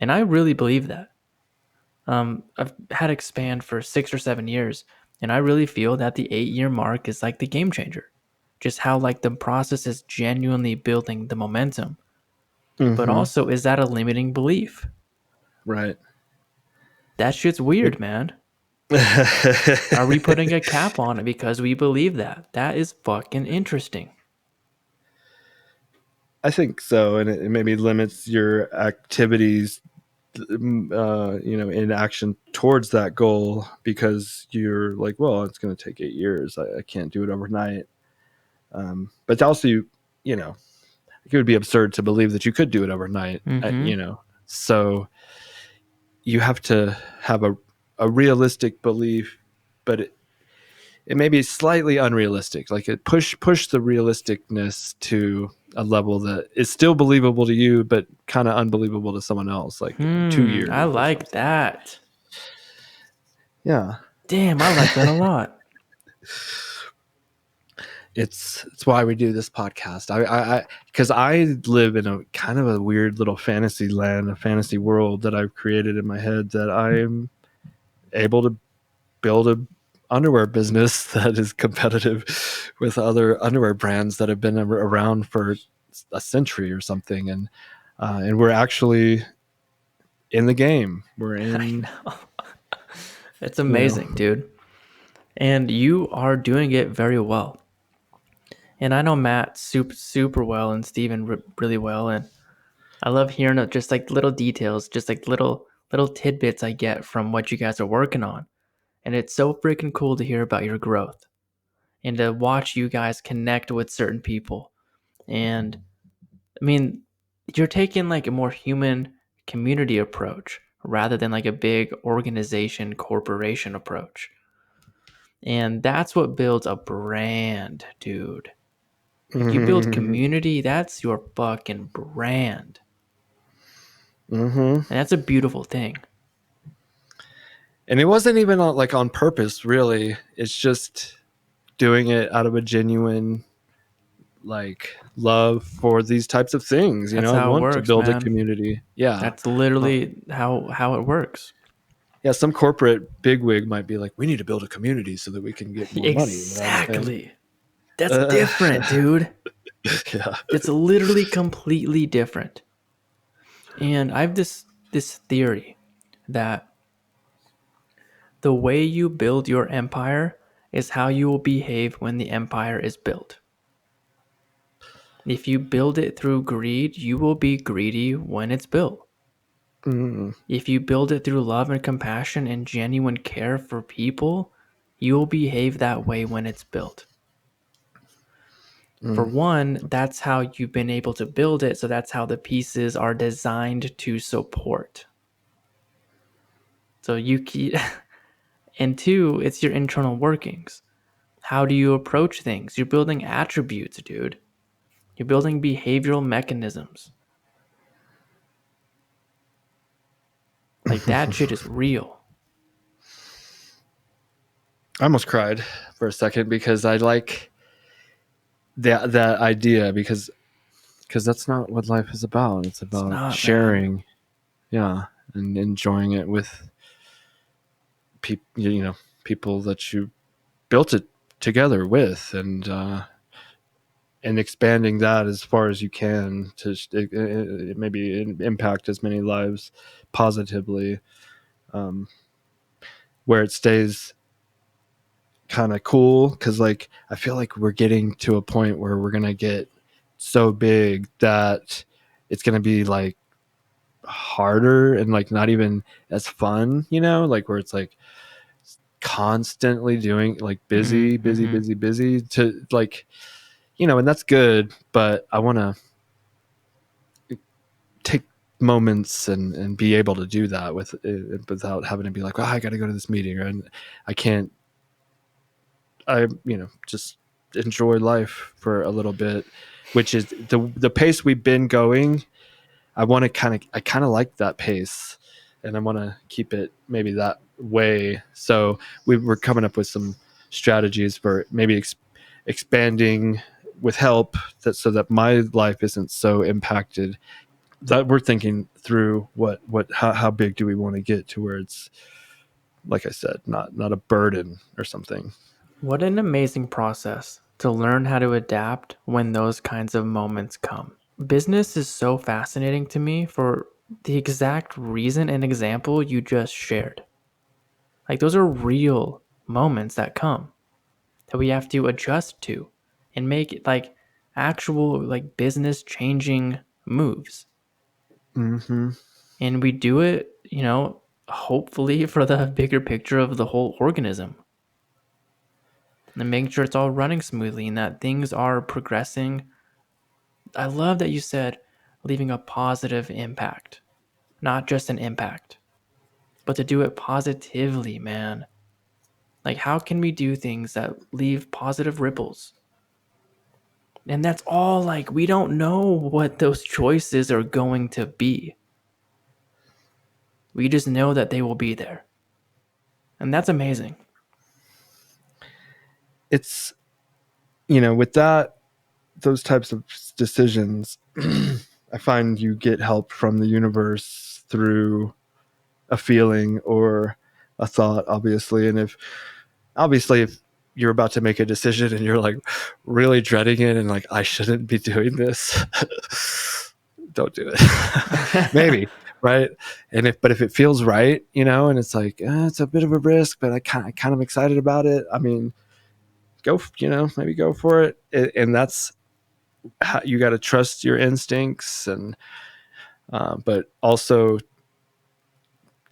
And I really believe that. I've had XPAND for 6 or 7 years, and I really feel that the 8 year mark is like the game changer. Just how like the process is genuinely building the momentum. But also, is that a limiting belief? Right. That shit's weird, man. Are we putting a cap on it because we believe that? That is fucking interesting. I think so, and it maybe limits your activities, in action towards that goal, because you're like, well, it's going to take 8 years. I can't do it overnight. But also, it would be absurd to believe that you could do it overnight. So you have to have a realistic belief, but it may be slightly unrealistic. Like it push the realisticness to a level that is still believable to you, but kind of unbelievable to someone else. Like 2 years. I like that. Yeah, Damn, I like that a lot. it's why we do this podcast. Because I live in a kind of a weird little fantasy land, a fantasy world that I've created in my head, that I'm able to build a underwear business that is competitive with other underwear brands that have been around for a century or something, and we're actually in the game. We're in. It's amazing, dude. And you are doing it very well. And I know Matt super well and Steven really well, and I love hearing just like little details, just like little tidbits I get from what you guys are working on. And it's so freaking cool to hear about your growth and to watch you guys connect with certain people. And I mean, you're taking like a more human community approach rather than like a big organization corporation approach. And that's what builds a brand, dude. Like you build community, that's your fucking brand. And that's a beautiful thing. And it wasn't even on purpose, really. It's just doing it out of a genuine love for these types of things. That's I how it want to works, build a man. community. Yeah. That's literally how it works. Yeah, some corporate bigwig might be like, we need to build a community so that we can get more money. Exactly. That's different, dude. Yeah. It's literally completely different. And I have this theory that the way you build your empire is how you will behave when the empire is built. If you build it through greed, you will be greedy when it's built. If you build it through love and compassion and genuine care for people, you will behave that way when it's built. For one, that's how you've been able to build it, so that's how the pieces are designed to support. So you keep, and two, it's your internal workings. How do you approach things? You're building attributes, dude. You're building behavioral mechanisms. Like that shit is real. I almost cried for a second because I like that idea, because that's not what life is about. It's about sharing, man. Yeah, and enjoying it with people that you built it together with, and expanding that as far as you can to maybe impact as many lives positively, where it stays kind of cool, because I feel like we're getting to a point where we're gonna get so big that it's gonna be harder and not even as fun, where it's constantly doing busy to and that's good, but I want to take moments and be able to do that without having to be like, oh, I got to go to this meeting, and I can't. Just enjoy life for a little bit, which is the pace we've been going. I kind of like that pace, and I want to keep it maybe that way. So we're coming up with some strategies for maybe expanding with help, so that my life isn't so impacted. That we're thinking through how big do we want to get to where it's, like I said, not a burden or something. What an amazing process to learn how to adapt when those kinds of moments come. business is so fascinating to me for the exact reason and example you just shared. Like those are real moments that come that we have to adjust to and make like actual like business changing moves. Mm-hmm. And we do it, hopefully for the bigger picture of the whole organism. And making sure it's all running smoothly and that things are progressing. I love that you said leaving a positive impact, not just an impact, but to do it positively, man. Like, how can we do things that leave positive ripples? And that's all, like, we don't know what those choices are going to be. We just know that they will be there. And that's amazing. It's, with those types of decisions, I find you get help from the universe through a feeling or a thought, obviously. And if you're about to make a decision and you're like really dreading it and like, I shouldn't be doing this, don't do it. Maybe. Right. But if it feels right, and it's like, it's a bit of a risk, but I kind of excited about it. I mean, maybe go for it. And that's how you got to trust your instincts but also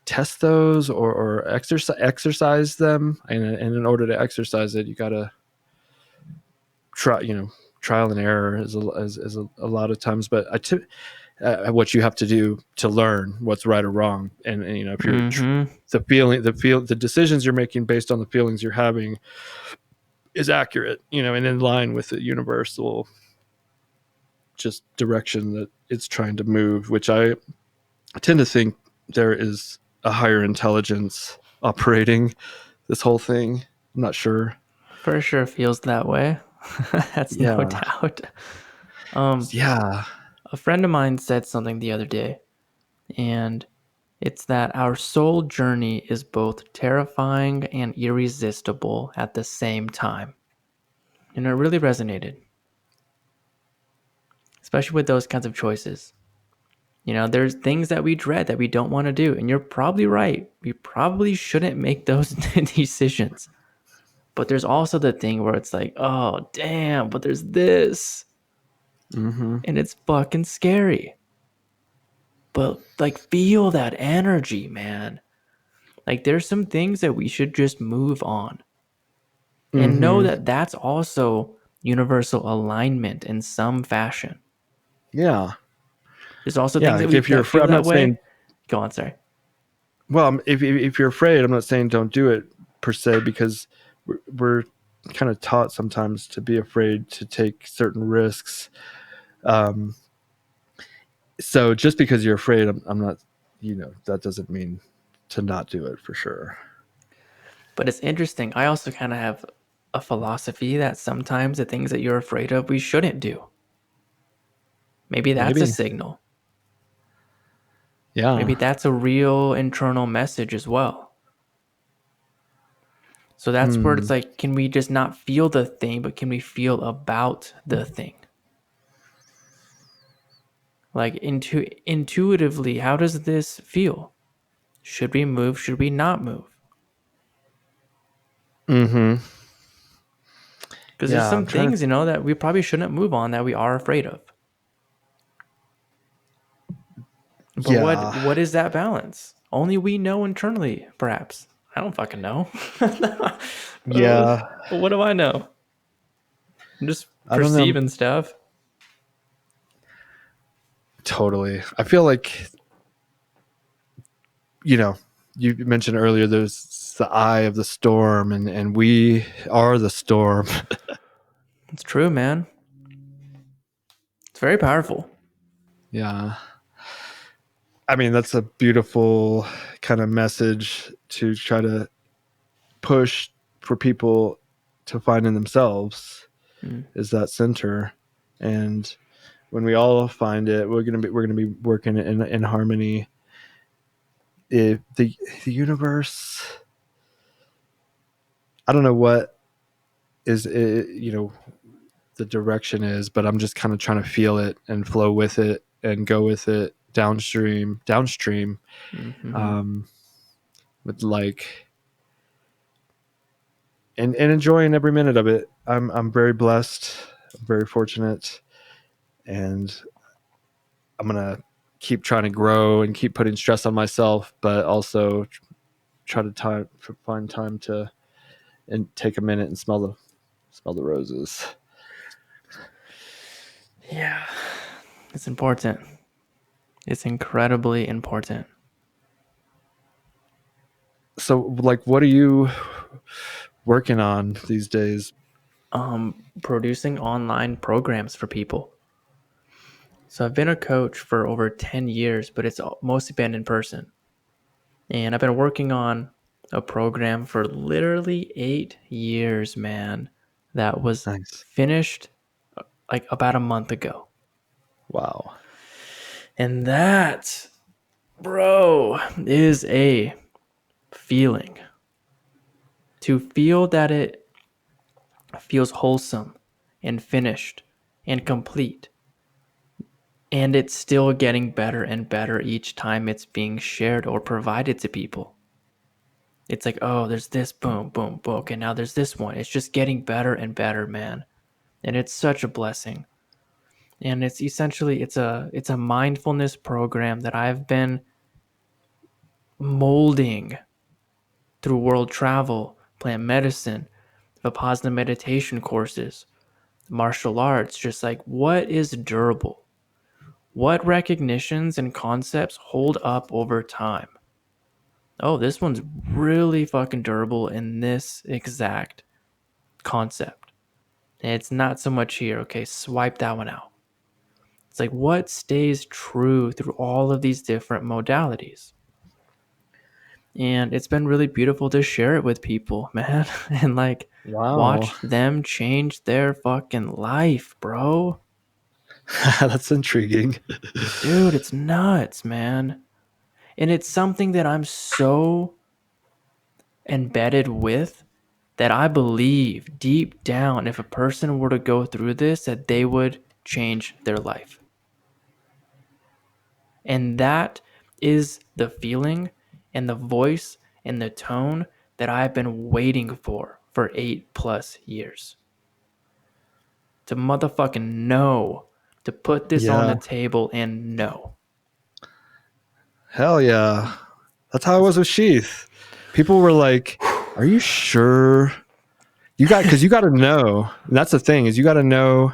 test those or exercise them. And in order to exercise it, you got to try, trial and error is a lot of times, but what you have to do to learn what's right or wrong. And if you're the decisions you're making based on the feelings you're having is accurate, and in line with the universal just direction that it's trying to move, which I tend to think there is a higher intelligence operating this whole thing. I'm not sure. For sure feels that way. That's no Yeah. doubt. Yeah. A friend of mine said something the other day, and it's that our soul journey is both terrifying and irresistible at the same time. And it really resonated, especially with those kinds of choices. There's things that we dread that we don't want to do. And you're probably right. We probably shouldn't make those decisions. But there's also the thing where it's like, oh, damn, but there's this. Mm-hmm. And it's fucking scary. But like, feel that energy, man. Like, there's some things that we should just move on. And know Mm-hmm. that that's also universal alignment in some fashion. Yeah. There's also Yeah. things that Like we if you're that afraid, feel I'm that not way. saying, Go on, sorry. well, if you're afraid, I'm not saying don't do it per se, because we're kind of taught sometimes to be afraid to take certain risks. So just because you're afraid, I'm not, that doesn't mean to not do it for sure. But it's interesting. I also kind of have a philosophy that sometimes the things that you're afraid of, we shouldn't do. Maybe that's a Maybe. signal. Maybe Yeah. that's a real internal message as well. So that's where it's like, can we just not feel the thing, but can we feel about the thing? Like intuitively, how does this feel? Should we move? Should we not move? Mm-hmm. Because there's Yeah. some I'm trying things, to. that we probably shouldn't move on that we are afraid of. But Yeah. what is that balance? Only we know internally, perhaps. I don't fucking know. Yeah. What do I know? I'm just I don't know. perceiving stuff. Totally. I feel like, you mentioned earlier there's the eye of the storm, and we are the storm. It's true, man. It's very powerful. Yeah. I mean, that's a beautiful kind of message to try to push for people to find in themselves, is that center. And when we all find it, we're gonna be working in harmony. If the universe, I don't know what is, the direction is, but I'm just kind of trying to feel it and flow with it and go with it downstream, Mm-hmm. with like, and enjoying every minute of it. I'm very blessed, I'm very fortunate, and I'm gonna keep trying to grow and keep putting stress on myself, but also try to find time to and take a minute and smell the roses. Yeah, it's important. It's incredibly important. So, like, what are you working on these days? Producing online programs for people. So I've been a coach for over 10 years, but it's mostly been in person. And I've been working on a program for literally 8 years, man, that was Nice. finished like about a month ago. Wow. And that, bro, is a feeling. To feel that it feels wholesome and finished and complete. And it's still getting better and better each time it's being shared or provided to people. It's like, oh, there's this, boom, boom, boom. Okay, now there's this one. It's just getting better and better, man. And it's such a blessing. And it's essentially it's a mindfulness program that I've been molding through world travel, plant medicine, Vipassana meditation courses, martial arts, just like what is durable? What recognitions and concepts hold up over time? Oh, this one's really fucking durable in this exact concept. And it's not so much here. Okay, swipe that one out. It's like what stays true through all of these different modalities. And it's been really beautiful to share it with people, man. And like Wow. watch them change their fucking life, bro. That's intriguing. Dude, it's nuts, man. And it's something that I'm so embedded with that I believe deep down if a person were to go through this that they would change their life. And that is the feeling and the voice and the tone that I've been waiting for 8+ years. To motherfucking know, to put this on the Yeah. table and know. Hell yeah. That's how I was with Sheath. People were like, "Are you sure?" Because you got to know. And that's the thing is you got to know,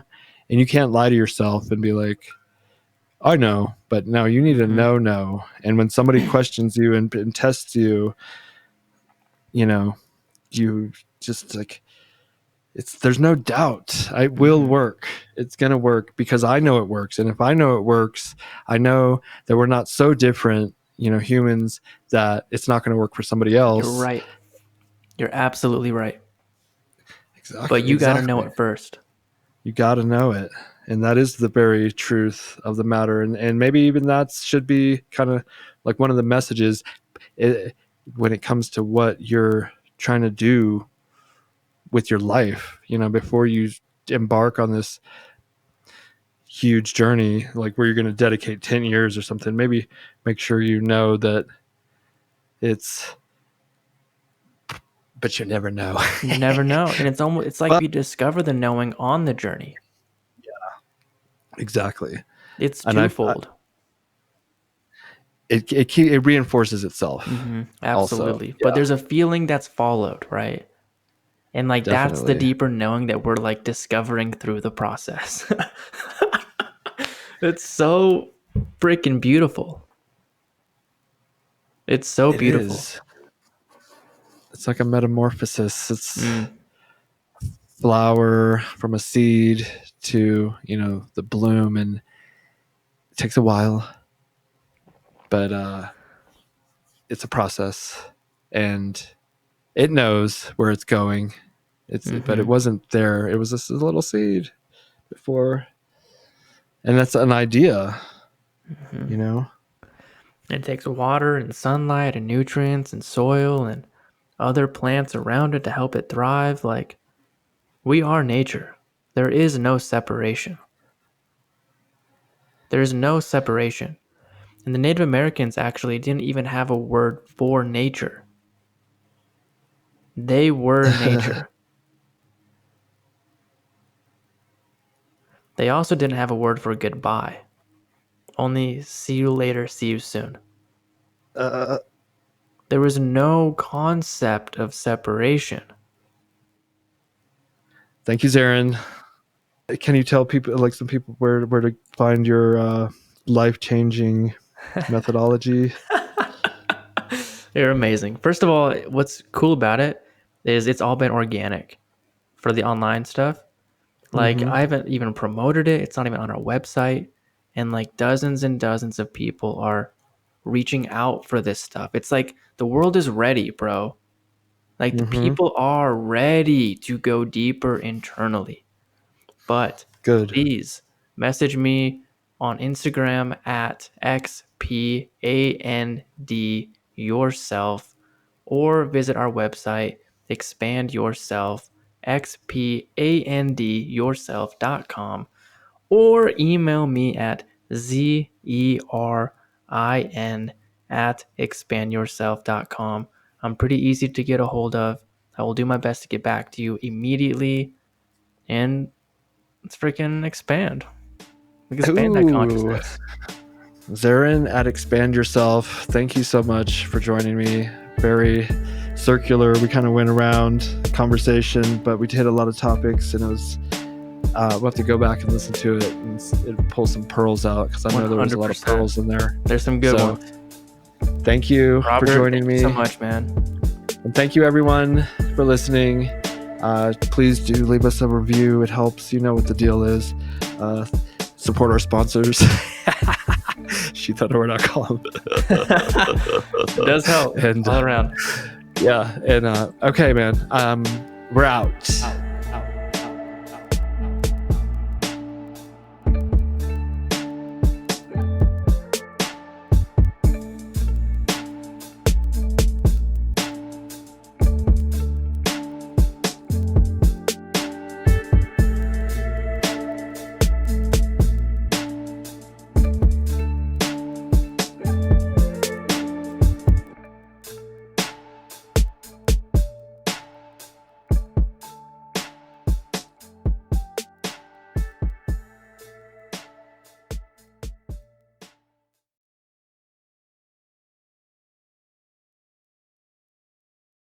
and you can't lie to yourself and be like, "I know," but no, you need to know. And when somebody questions you and tests you, you just like there's no doubt it will work. It's gonna work because I know it works, and if I know it works, I know that we're not so different, humans, that it's not going to work for somebody else. You're right. You're absolutely right. Exactly. But you got to know it first. You got to know it, and that is the very truth of the matter. And maybe even that should be kind of like one of the messages when it comes to what you're trying to do with your life, before you embark on this huge journey, like where you're going to dedicate 10 years or something. Maybe make sure you know that but you never know. You never know. And it's like you discover the knowing on the journey. Yeah, exactly. It's and twofold. It reinforces itself. Absolutely. Also. But Yeah. there's a feeling that's followed, right? And like that's the Definitely. deeper knowing that we're like discovering through the process. It's so freaking beautiful. It's so beautiful. It's like a metamorphosis. It's flower from a seed to, the bloom, and it takes a while, but it's a process, and it knows where it's going. But it wasn't there. It was just a little seed before, and that's an idea. It takes water and sunlight and nutrients and soil and other plants around it to help it thrive. Like we are nature. There is no separation. There is no separation. And the Native Americans actually didn't even have a word for nature. They were nature. They also didn't have a word for goodbye. Only see you later, see you soon. There was no concept of separation. Thank you, Zerin. Can you tell people, like some people, where to find your life-changing methodology? You're amazing. First of all, what's cool about it is it's all been organic for the online stuff. Like, I haven't even promoted it. It's not even on our website. And like dozens and dozens of people are reaching out for this stuff. It's like the world is ready, bro. Like the people are ready to go deeper internally. But Good. please message me on Instagram at XPAND yourself, or visit our website, expand yourself, xpandyourself.com, or email me at zerin@expandyourself.com. I'm pretty easy to get a hold of. I will do my best to get back to you immediately. And let's freaking expand. We can expand that consciousness. Zerin at Expand Yourself, thank you so much for joining me. Very circular. We kind of went around conversation, but we hit a lot of topics, and it was we'll have to go back and listen to it and pull some pearls out, because I know there was a lot of 100%. pearls in there. There's some good ones. Thank you Robert, for joining me. thank you so much, man. And thank you everyone for listening. Please do leave us a review. It helps. You know what the deal is. Support our sponsors. SHEATH.com. It does help. And all around. yeah. And okay, man. We're out.